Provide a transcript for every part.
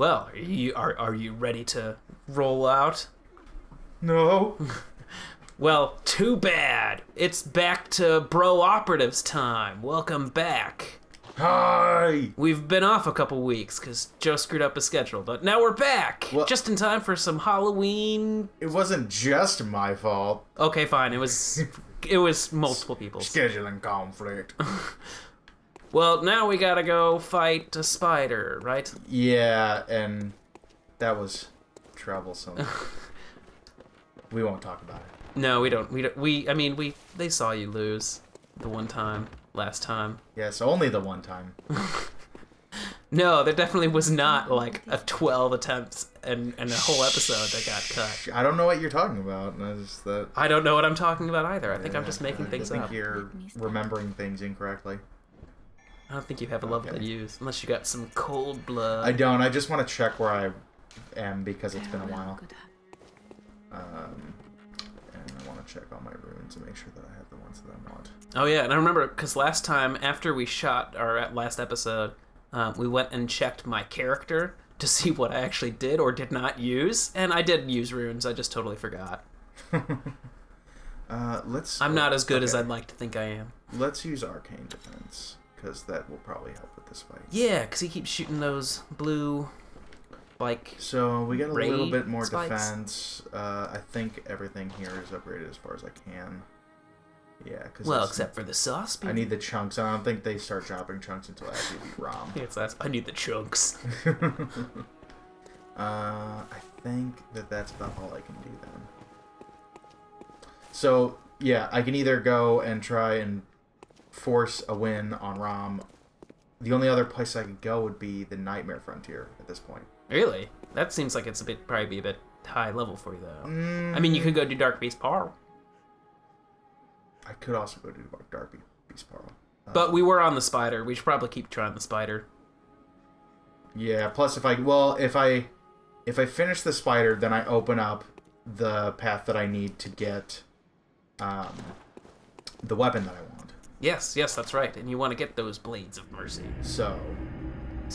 Well, are you ready to roll out? No. Well, too bad. It's back to Bro-Operatives time. Welcome back. Hi. We've been off a couple weeks because Joe screwed up his schedule, but now we're back. Well, just in time for some Halloween. It wasn't just my fault. Okay, fine. It was multiple people's. Scheduling conflict. Well, now we gotta go fight a spider, right? Yeah, and that was troublesome. We won't talk about it. No, we don't. They saw you lose the one time, last time. Yes, only the one time. No, there definitely was not like a 12 attempts and a whole episode that got cut. I don't know what you're talking about. I don't know what I'm talking about either. I think I'm just making things up. I up. think you're remembering things incorrectly. I don't think you have a level to use, unless you got some cold blood. I don't. I just want to check where I am because it's been a while. And I want to check all my runes and make sure that I have the ones that I want. Oh yeah, and I remember because last time after we shot our last episode, we went and checked my character to see what I actually did or did not use, and I did use runes. I just totally forgot. I'm not as good as I'd like to think I am. Let's use arcane defense, because that will probably help with this fight. Yeah, because he keeps shooting those blue, like, so we got a little bit more spikes. Defense. I think everything here is upgraded as far as I can. Yeah, because except for the sauce. I need the chunks. I don't think they start dropping chunks until I actually beat Rom. I need the chunks. I think that's about all I can do then. So yeah, I can either go and try and force a win on Rom. The only other place I could go would be the Nightmare Frontier at this point. Really? That seems like it's probably be a bit high level for you though. I mean, you could go do Dark Beast Parl. I could also go do Dark Beast Parl. But we were on the spider. We should probably keep trying the spider. Yeah. Plus, if I finish the spider, then I open up the path that I need to get the weapon that I want. Yes, that's right. And you want to get those Blades of Mercy. So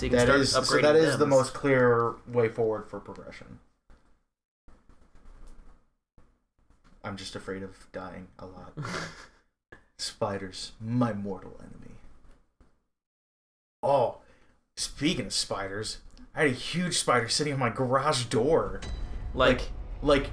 you can start upgrading so that is the most clear way forward for progression. I'm just afraid of dying a lot. Spiders, my mortal enemy. Oh, speaking of spiders, I had a huge spider sitting on my garage door. Like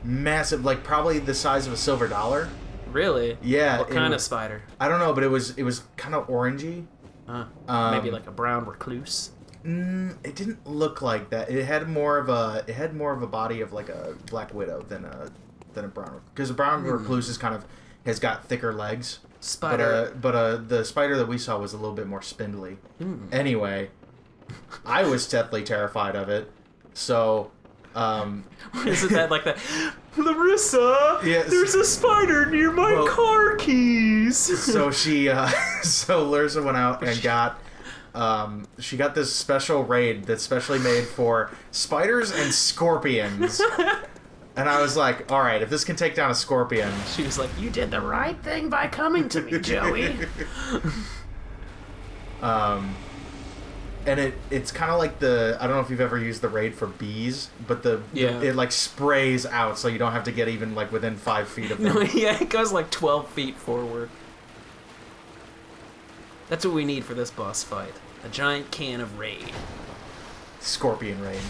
massive, like probably the size of a silver dollar. Really? Yeah. What kind of spider? I don't know, but it was kind of orangey. Maybe like a brown recluse. It didn't look like that. It had more of a body of like a black widow than a brown, because a brown recluse has got thicker legs. Spider. But the spider that we saw was a little bit more spindly. Anyway, I was deathly terrified of it. So, isn't that like that? Larissa, yes. There's a spider near my car keys. So so Larissa went out and got. She got this special raid that's specially made for spiders and scorpions. And I was like, all right, if this can take down a scorpion. She was like, you did the right thing by coming to me, Joey. And it's kind of like I don't know if you've ever used the raid for bees, but it like sprays out so you don't have to get even like within 5 feet of them. No, yeah, it goes like 12 feet forward. That's what we need for this boss fight. A giant can of raid. Scorpion raid.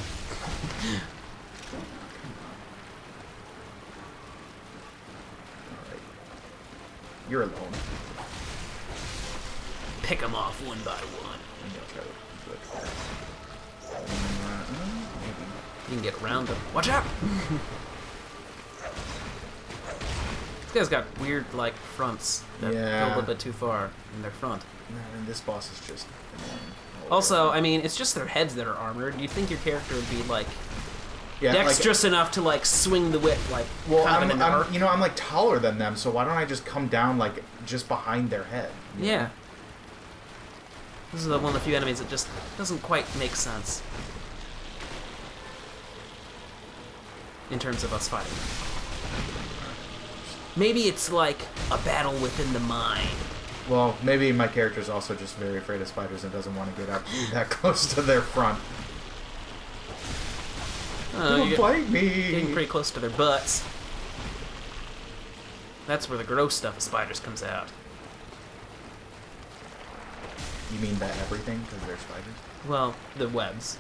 You're alone. Pick them off one by one. You can get around them. Watch out! This guy's got weird, like, fronts that go a little bit too far in their front. And this boss is just annoying. Also, I mean, it's just their heads that are armored. You'd think your character would be, like, yeah, dexterous enough to like swing the whip, like. Well, I'm like taller than them, so why don't I just come down like just behind their head? Yeah. This is one of the few enemies that just doesn't quite make sense in terms of us fighting. Maybe it's like a battle within the mind. Well, maybe my character's also just very afraid of spiders and doesn't want to get up that close to their front. Don't bite me. Getting pretty close to their butts. That's where the gross stuff of spiders comes out. You mean that everything because they're spiders? Well, the webs.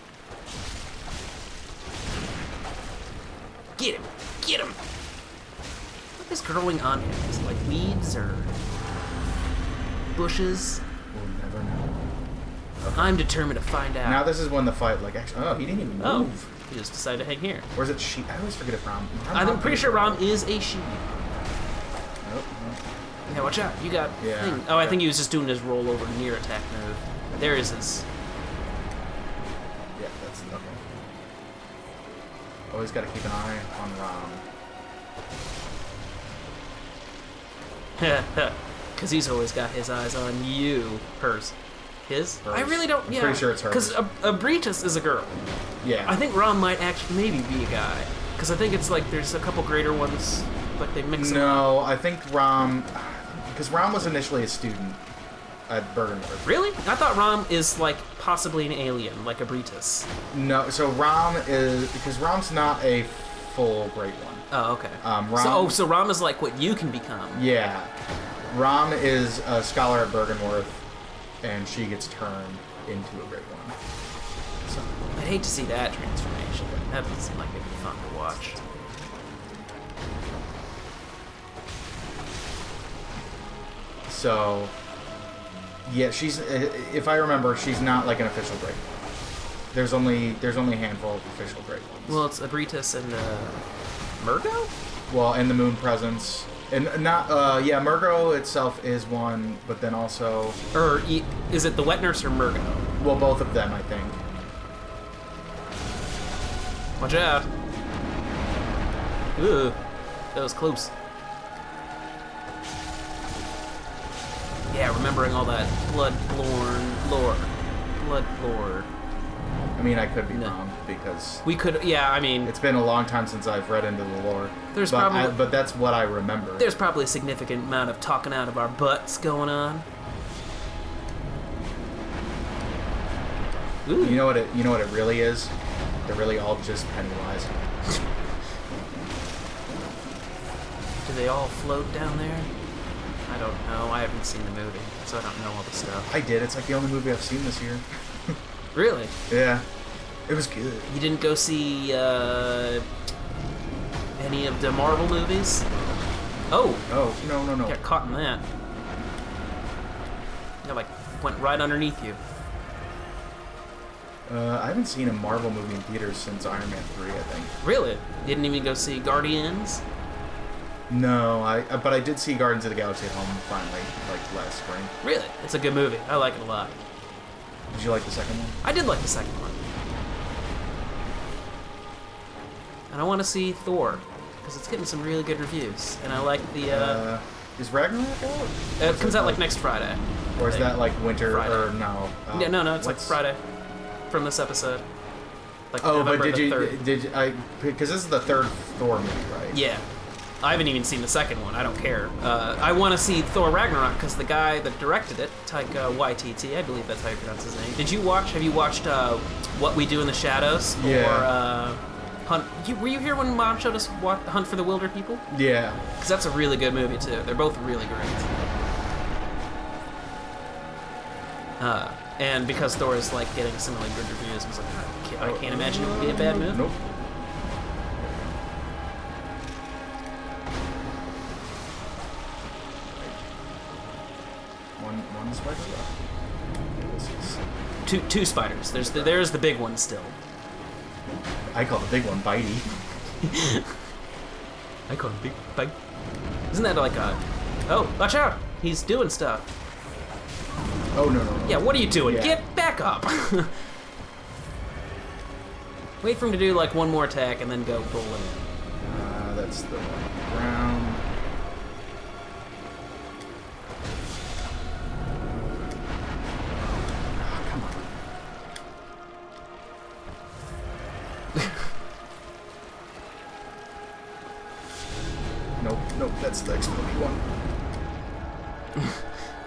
Get him! Get him! What is growing on him? Is it like weeds or bushes? We'll never know. Okay. I'm determined to find out. Now this is when the fight, like, actually, oh, he didn't even move. He just decided to hang here. Or is it she? I always forget if Ram. I'm pretty sure Ram is a she. Nope. Yeah, watch out. You got thing. Oh, I think he was just doing his rollover near attack move. There is his. Yeah, that's okay. Always got to keep an eye on Ram. Because he's always got his eyes on you. Hers. His? I really don't. I'm pretty sure it's hers. Because Opeartives is a girl. Yeah. I think Ram might actually maybe be a guy. Because I think it's like there's a couple greater ones. Like they mix them up. No, I think Ram. Because Ram was initially a student at Bergenworth. Really? I thought Ram is like possibly an alien, like Opeartives. No, so Ram is because Ram's not a full Great One. Oh, okay. Ram, so Ram is like what you can become. Yeah, Ram is a scholar at Bergenworth, and she gets turned into a Great One. So. I'd hate to see that transformation. That doesn't seem like it'd be fun to watch. So, yeah, she's. If I remember, she's not like an official Great One. There's only a handful of official Great Ones. Well, it's Opeartives and Murgo. Well, and the Moon Presence, and not. Yeah, Murgo itself is one, but then also. Or is it the Wet Nurse or Murgo? Well, both of them, I think. Watch out! Ooh, that was close. Yeah, remembering all that Bloodborne lore. I mean, I could be wrong because we could. Yeah, I mean, it's been a long time since I've read into the lore. But that's what I remember. There's probably a significant amount of talking out of our butts going on. Ooh. You know what it really is? They're really all just Pennywise. Do they all float down there? I don't know. I haven't seen the movie, so I don't know all the stuff. I did. It's like the only movie I've seen this year. Really? Yeah. It was good. You didn't go see any of the Marvel movies? Oh. Oh, no. Got caught in that. It like went right underneath you. I haven't seen a Marvel movie in theaters since Iron Man 3, I think. Really? You didn't even go see Guardians? No, but I did see Guardians of the Galaxy at home finally, like last spring. Really? It's a good movie. I like it a lot. Did you like the second one? I did like the second one. And I want to see Thor, because it's getting some really good reviews. And I like the... is Ragnarok out? It comes out like next Friday. Or is that like winter, Friday. or no? Yeah, no, it's like Friday from this episode. Like November, but did 3rd. because this is the third Thor movie, right? Yeah. I haven't even seen the second one. I don't care. I want to see Thor Ragnarok because the guy that directed it, Taika Waititi, I believe that's how you pronounce his name. Have you watched What We Do in the Shadows? Yeah. Or Hunt? Were you here when Mom showed us Hunt for the Wilder People? Yeah. Because that's a really good movie too. They're both really great. And because Thor is like getting similarly good reviews, I was like, I can't imagine it would be a bad movie. Nope. One spider left. Two spiders. There's the big one still. I call the big one Bitey. I call him Big Bite. Isn't that like a... Oh, watch out! He's doing stuff. Oh, no. Yeah, what are you doing? Yeah. Get back up! Wait for him to do like one more attack and then go pull him in. That's the ground. Come on. Nope, that's the exploding one. You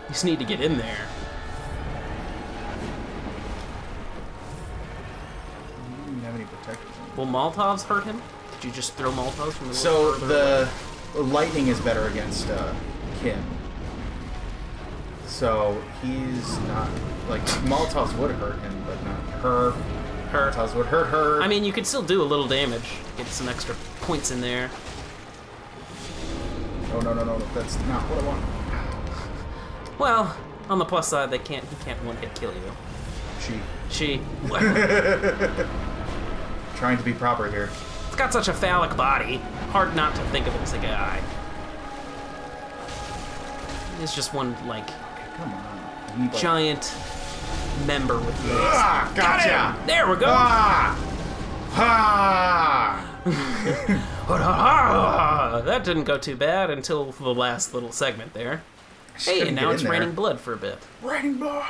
just need to get in there. You didn't even have any protectors on Will Molotovs hurt him? Did you just throw Molotovs from the So further the lightning is better against Kim. So he's not like Molotovs would hurt him, but not her. Molotovs would hurt her. I mean, you could still do a little damage. Get some extra points in there. Oh no, that's not what I want. Well, on the plus side, he can't one-hit kill you. She. Trying to be proper here. It's got such a phallic body. Hard not to think of it as a guy. It's just one, like, come on. Giant member with legs. Ah, gotcha! Got him! There we go! That didn't go too bad until the last little segment there. Hey, and now it's raining blood for a bit. Raining blood!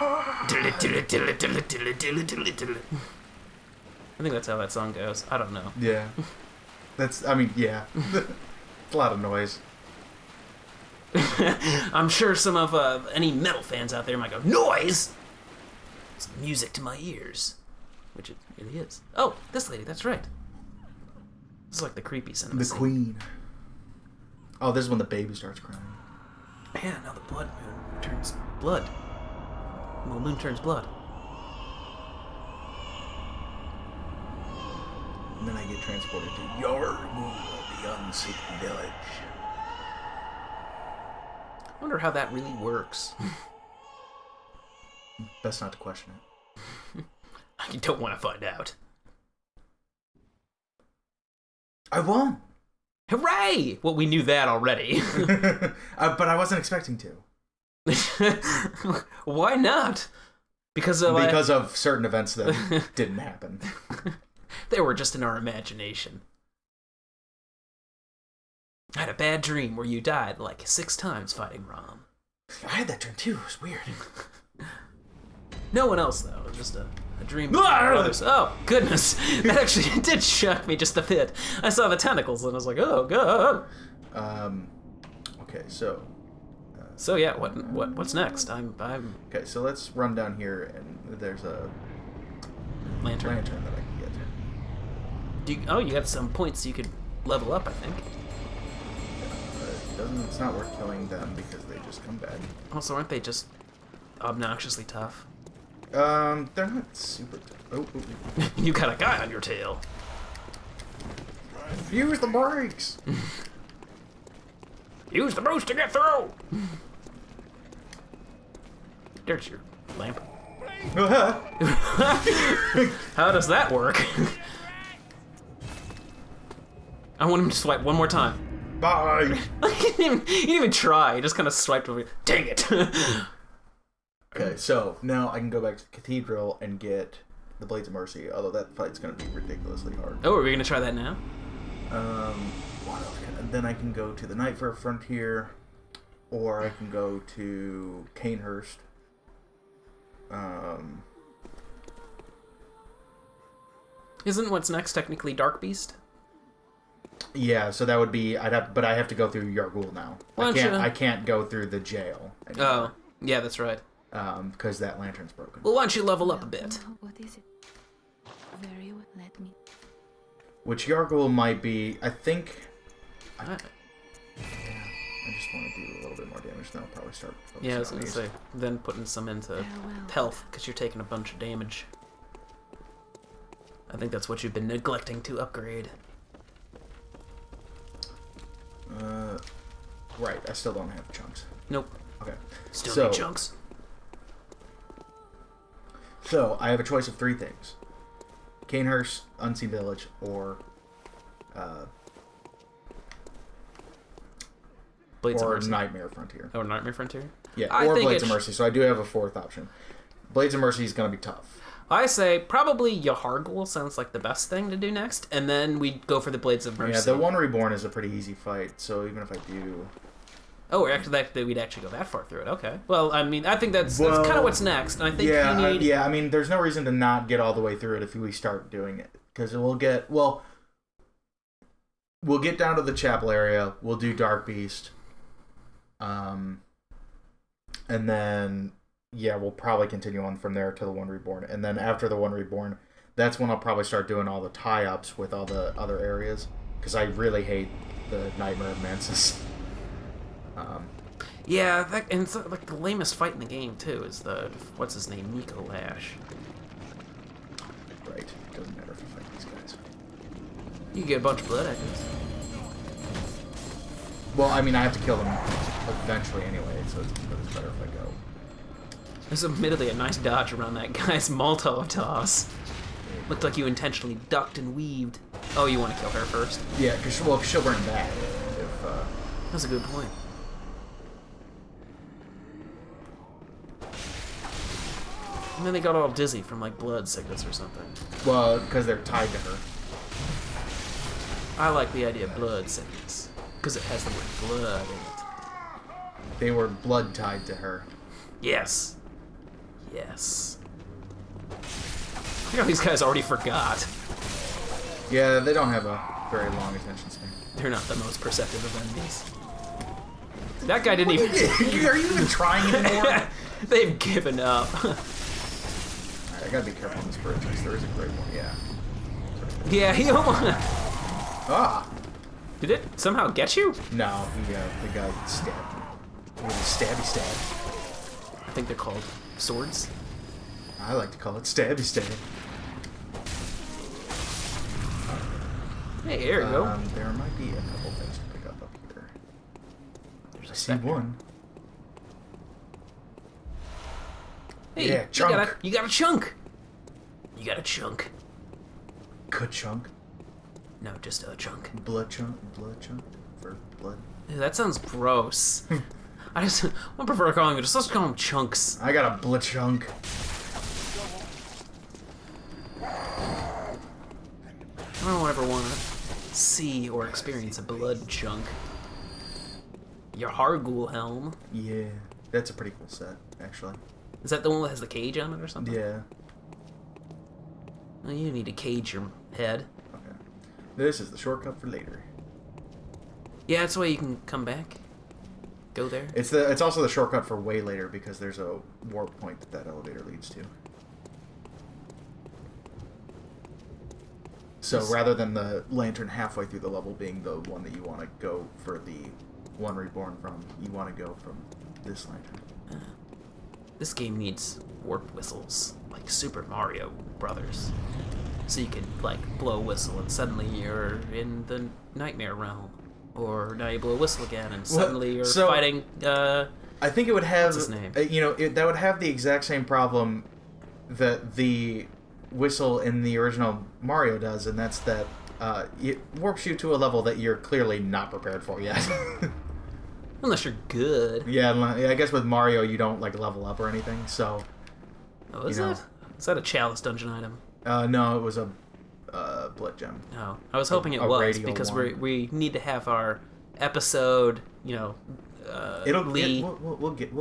I think that's how that song goes. I don't know. Yeah. Yeah. It's a lot of noise. I'm sure some of any metal fans out there might go, noise! It's music to my ears. Which it really is. Oh, this lady, that's right. This is like the creepy cinema scene. Queen. Oh, this is when the baby starts crying. Man, now the blood moon turns blood. Well, moon turns blood. And then I get transported to Yharnam, the unseen village. I wonder how that really works. Best not to question it. I don't want to find out. I won! Hooray! Well, we knew that already. But I wasn't expecting to. Why not? Because of certain events that didn't happen. They were just in our imagination. I had a bad dream where you died like 6 times fighting Rom. I had that dream too. It was weird. No one else, though. It was just a dream. Oh, goodness. That actually did shock me just a bit. I saw the tentacles and I was like, oh, God. Okay, so... So, yeah, what's next? I'm... Okay, so let's run down here, and there's a... Lantern that I can get. you got some points you could level up, I think. It's not worth killing them because they just come back. Also, aren't they just obnoxiously tough? They're not super tough. Oh. You got a guy on your tail. Use the brakes! Use the boost to get through! There's your lamp. How does that work? I want him to swipe one more time. Bye! He didn't even try. He just kind of swiped over. Dang it! Okay, so now I can go back to the Cathedral and get the Blades of Mercy, although that fight's going to be ridiculously hard. Oh, are we going to try that now? What else then I can go to the Nightfare Frontier, or I can go to Canehurst. Isn't what's next technically Dark Beast? Yeah, so that would be I have to go through Yargul now. I can't go through the jail anymore. Oh, yeah, that's right. Because that lantern's broken. Well, why don't you level up a bit? What is it? Very well, let me. Which Yargul might be, I think. I just want to do a little bit more damage. Then I'll probably start. Yeah, I was gonna say, then putting some into health because you're taking a bunch of damage. I think that's what you've been neglecting to upgrade. Right. I still don't have chunks. Nope. Okay. Still need chunks. So I have a choice of 3 things: Canehurst, Unseen Village, or Blades of Mercy. Nightmare Frontier. Oh, Nightmare Frontier? Yeah, or Blades of Mercy. So I do have a 4th option. Blades of Mercy is going to be tough. I say probably Yharnam sounds like the best thing to do next, and then we go for the Blades of Mercy. Yeah, the One Reborn is a pretty easy fight, so even if I do... Oh, we'd actually go that far through it. Okay. Well, I mean, I think that's kind of what's next. And I think you need... Yeah, I mean, there's no reason to not get all the way through it if we start doing it. Because we'll get down to the chapel area, we'll do Dark Beast, and then... Yeah, we'll probably continue on from there to the One Reborn. And then after the One Reborn, That's when I'll probably start doing all the tie-ups with all the other areas, because I really hate the Nightmare of Mansus. Yeah, and it's like the lamest fight in the game too is the what's his name, Nico Lash. Right. Doesn't matter if you fight these guys. You get a bunch of blood echoes. Well, I mean, I have to kill them eventually anyway, so it's better if I go. There's admittedly a nice dodge around that guy's Molotov toss. Looked like you intentionally ducked and weaved. Oh, you want to kill her first? Yeah, because she'll burn back if. That's a good point. And then they got all dizzy from like blood sickness or something. Well, because they're tied to her. I like the idea of blood sickness because it has the word blood in it. They were blood tied to her. Yes. Yes. I think these guys already forgot. Yeah, they don't have a very long attention span. They're not the most perceptive of enemies. That guy didn't even... Are you even trying anymore? They've given up. Alright, I gotta be careful on this bridge because there is a great one, yeah. Yeah, he almost... Ah! Did it somehow get you? No, the guy stabbed me. With a stabby stab. I think they're called swords. I like to call it stabby stab. Hey, there you go. There might be a couple things to pick up here. There's I a see specter. one. Hey, Yeah, chunk. You got a chunk. You got a chunk. Ka-chunk. No, just a chunk. Blood chunk for blood. Ew, that sounds gross. I prefer calling it. Just let's call them chunks. I got a blood chunk. I don't ever want to see or experience a blood chunk. Your Hargul helm. Yeah, that's a pretty cool set, actually. Is that the one that has the cage on it or something? Yeah. Well, you need to cage your head. Okay. This is the shortcut for later. Yeah, that's the way you can come back. Go there. It's also the shortcut for way later because there's a warp point that elevator leads to. So rather than the lantern halfway through the level being the one that you want to go for the one reborn from, you want to go from this lantern. This game needs warp whistles, like Super Mario Brothers. So you could, like, blow a whistle and suddenly you're in the nightmare realm. Or now you blow a whistle again and suddenly you're fighting, I think it would have... what's his name? That would have the exact same problem that the whistle in the original Mario does, and that's that it warps you to a level that you're clearly not prepared for yet. Unless you're good. Yeah, I guess with Mario you don't like level up or anything, so... Oh, is that? Is that a chalice dungeon item? No, it was a blood gem. No. I was hoping it A was, radial because one. we need to have our episode, We'll get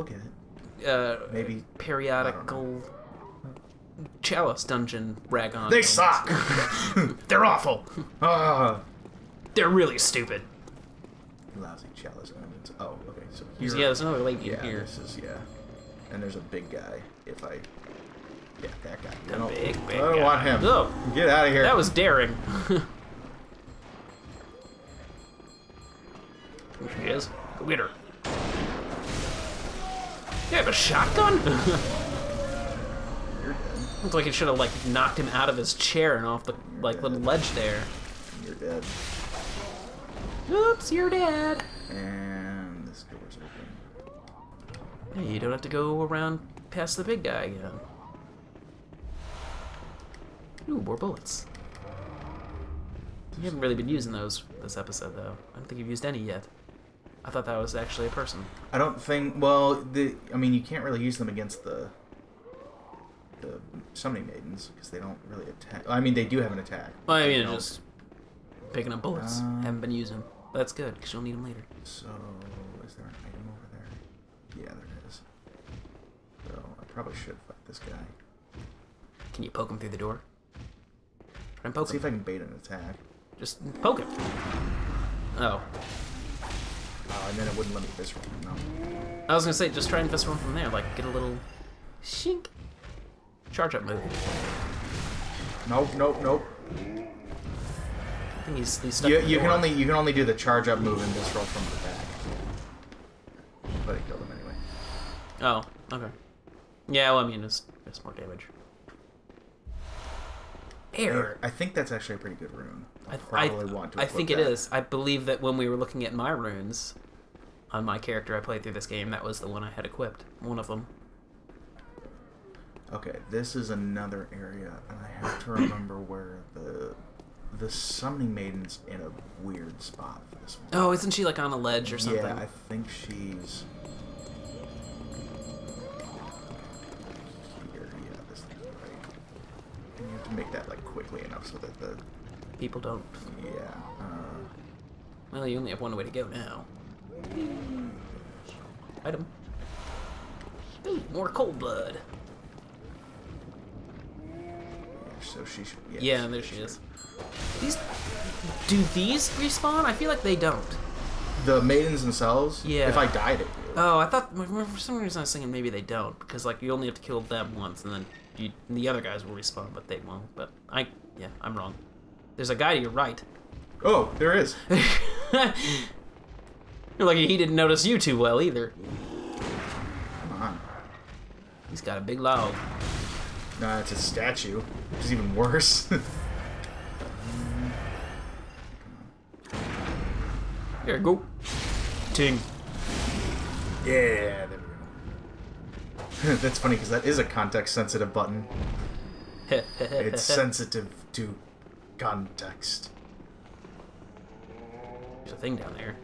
it. Maybe periodical chalice dungeon rag-on. They suck! They're awful! Ah, They're really stupid. lousy chalice elements. Oh, okay, so Yeah, here... there's another lady Yeah, in here. this is... Yeah. And there's a big guy, if I... Yeah, that guy. The big I don't guy. want him. Oh, Get out of here. that was daring. Here she is. Go get her. You have a shotgun? You're dead. Looks like it should have, like, knocked him out of his chair and off the, like, little ledge there. You're dead. Oops, you're dead. And this door's open. Hey, you don't have to go around past the big guy again. Ooh, more bullets. You haven't really been using those this episode, though. I don't think you've used any yet. I thought that was actually a person. I don't think... Well, I mean, you can't really use them against the summoning maidens, because they don't really attack. I mean, they do have an attack. Well, I mean, They don't. just picking up bullets. Haven't been using them. That's good, because you'll need them later. So, is there an item over there? Yeah, there is. So, I probably should fight this guy. Can you poke him through the door? Try and poke Let's see him. if I can bait an attack. Just poke him. Oh. And then it wouldn't let me visceral him, no. I was gonna say, just try and fist one from there. Like, get a little shink. Charge up move. Nope, nope, nope. I think he's stuck. You can only do the charge up move and just roll from the back. But he killed him anyway. Oh, okay. Yeah, well, I mean, it's more damage. Air. I think that's actually a pretty good rune. I think it that. is. I believe that when we were looking at my runes on my character I played through this game, that was the one I had equipped. One of them. Okay, this is another area, and I have to remember where the summoning maiden's in a weird spot for this one. Oh, isn't she like on a ledge or something? Yeah, I think she's here. Yeah, this thing's right. And you have to make that like quickly enough so that the People don't. yeah. Well, you only have one way to go now. Item. Ooh, more cold blood. So she should. Yeah, there she is. Do these respawn? I feel like they don't. The maidens themselves. Yeah. If I died, it would. Oh, I thought for some reason I was thinking maybe they don't because like you only have to kill them once and then the other guys will respawn, but they won't. But I'm wrong. There's a guy to your right. Oh, there is. You're lucky he didn't notice you too well either. Come on. He's got a big log. Nah, it's a statue, which is even worse. There you go. Ting. Yeah, there we go. That's funny because that is a context-sensitive button. It's sensitive to context. There's a thing down there.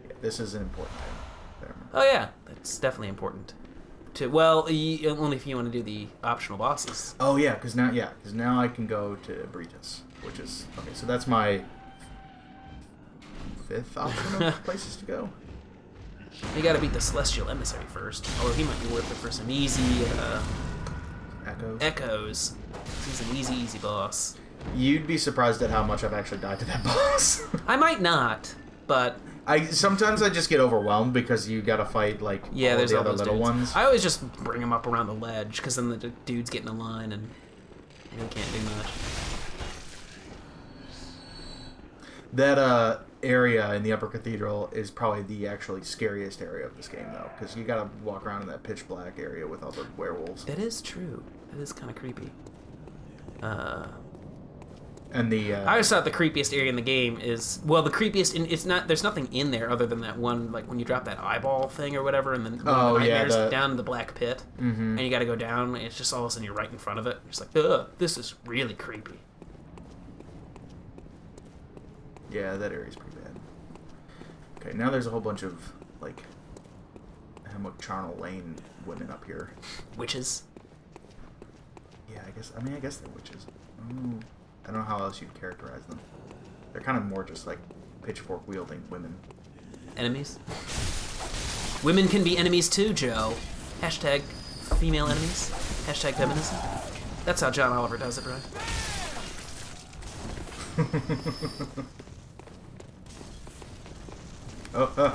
Yeah, this is an important item. There. Oh yeah, that's definitely important. Only if you want to do the optional bosses. Oh yeah, because now I can go to Bro-Operatives, which is okay. So that's my 5th option of places to go. You gotta beat the Celestial Emissary first, although he might be worth it for some easy echoes. He's an easy boss. You'd be surprised at how much I've actually died to that boss. I might not, but sometimes I just get overwhelmed because you gotta fight like all there's the all other those little dudes. ones. I always just bring them up around the ledge because then the dudes get in a line and you can't do much. That area in the Upper Cathedral is probably the actually scariest area of this game, though, because you gotta walk around in that pitch black area with all the werewolves. That is true. That is kind of creepy. And the I always thought the creepiest area in the game is the creepiest. It's not. There's nothing in there other than that one, like when you drop that eyeball thing or whatever, and then down in the black pit, and you got to go down. And it's just all of a sudden you're right in front of it. It's like, ugh, this is really creepy. Yeah, that area's pretty bad. Okay, now there's a whole bunch of like Hammock Charnel Lane women up here. Witches. Yeah, I guess they're witches. I don't know how else you'd characterize them. They're kind of more just like pitchfork wielding women. Enemies. Women can be enemies too, Joe. Hashtag female enemies. Hashtag feminism. That's how John Oliver does it, right?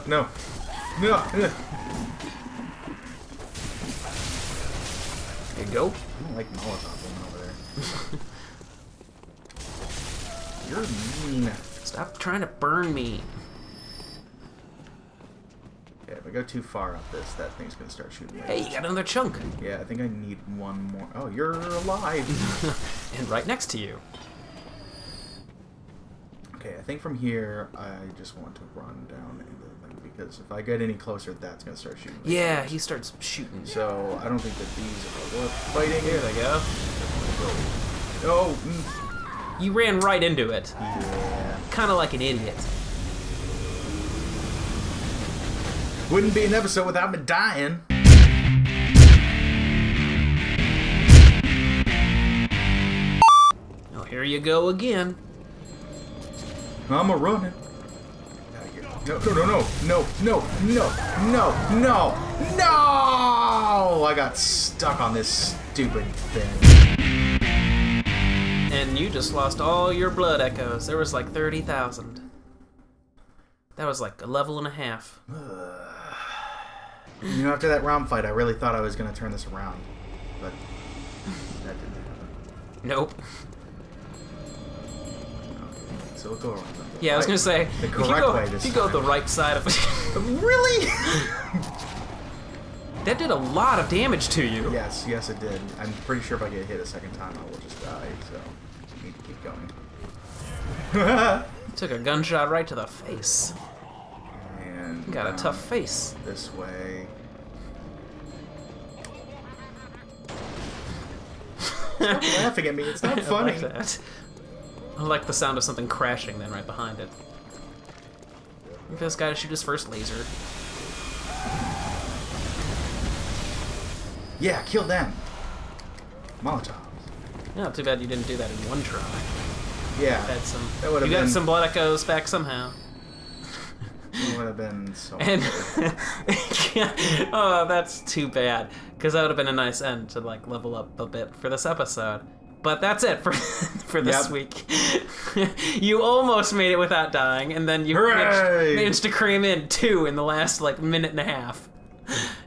No. No. There you go. I don't like Molotov woman over there. You're mean. Stop trying to burn me. Yeah, if I go too far up this, that thing's gonna start shooting me. Hey, you got another chunk. Yeah, I think I need one more. Oh, you're alive. And right next to you. Okay, I think from here, I just want to run down into the thing, because if I get any closer, that's gonna start shooting me. Yeah, he starts shooting. So, I don't think that these are worth fighting. Here they go. Oh! You ran right into it. Yeah. Kind of like an idiot. Wouldn't be an episode without me dying. Oh, here you go again. I'm a running. No, no, no, no, no, no, no, no, no! I got stuck on this stupid thing. And you just lost all your blood echoes. There was like 30,000. That was like a level and a half. You know, after that round fight, I really thought I was going to turn this around. But that didn't happen. Nope. so we'll go around them. Yeah, I was gonna say, the if correct way this you go time. the right side of Really? That did a lot of damage to you. Yes, it did. I'm pretty sure if I get hit a second time, I will just die, so I need to keep going. Took a gunshot right to the face. And You got a tough face. this way. Stop laughing at me, it's not funny. I like that. I like the sound of something crashing then right behind it. Look for this guy to shoot his first laser. Yeah, kill them. Molotovs. Yeah, too bad you didn't do that in one try. Yeah, Had some, that would have you got been. some blood echoes back somehow. It would have been so. And good. oh, that's too bad, because that would have been a nice end to like level up a bit for this episode. But that's it for for this week. You almost made it without dying, and then you managed to cram in 2 in the last like minute and a half.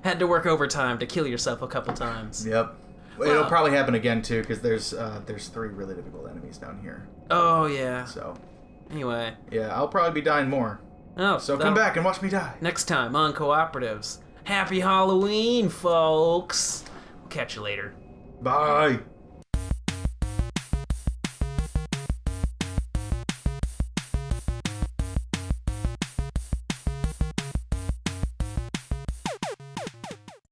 Had to work overtime to kill yourself a couple times. Yep. It'll probably happen again too, because there's 3 really difficult enemies down here. Oh yeah. So. Anyway. Yeah, I'll probably be dying more. Oh. So come back and watch me die. Next time on Co-Operatives. Happy Halloween, folks. We'll catch you later. Bye.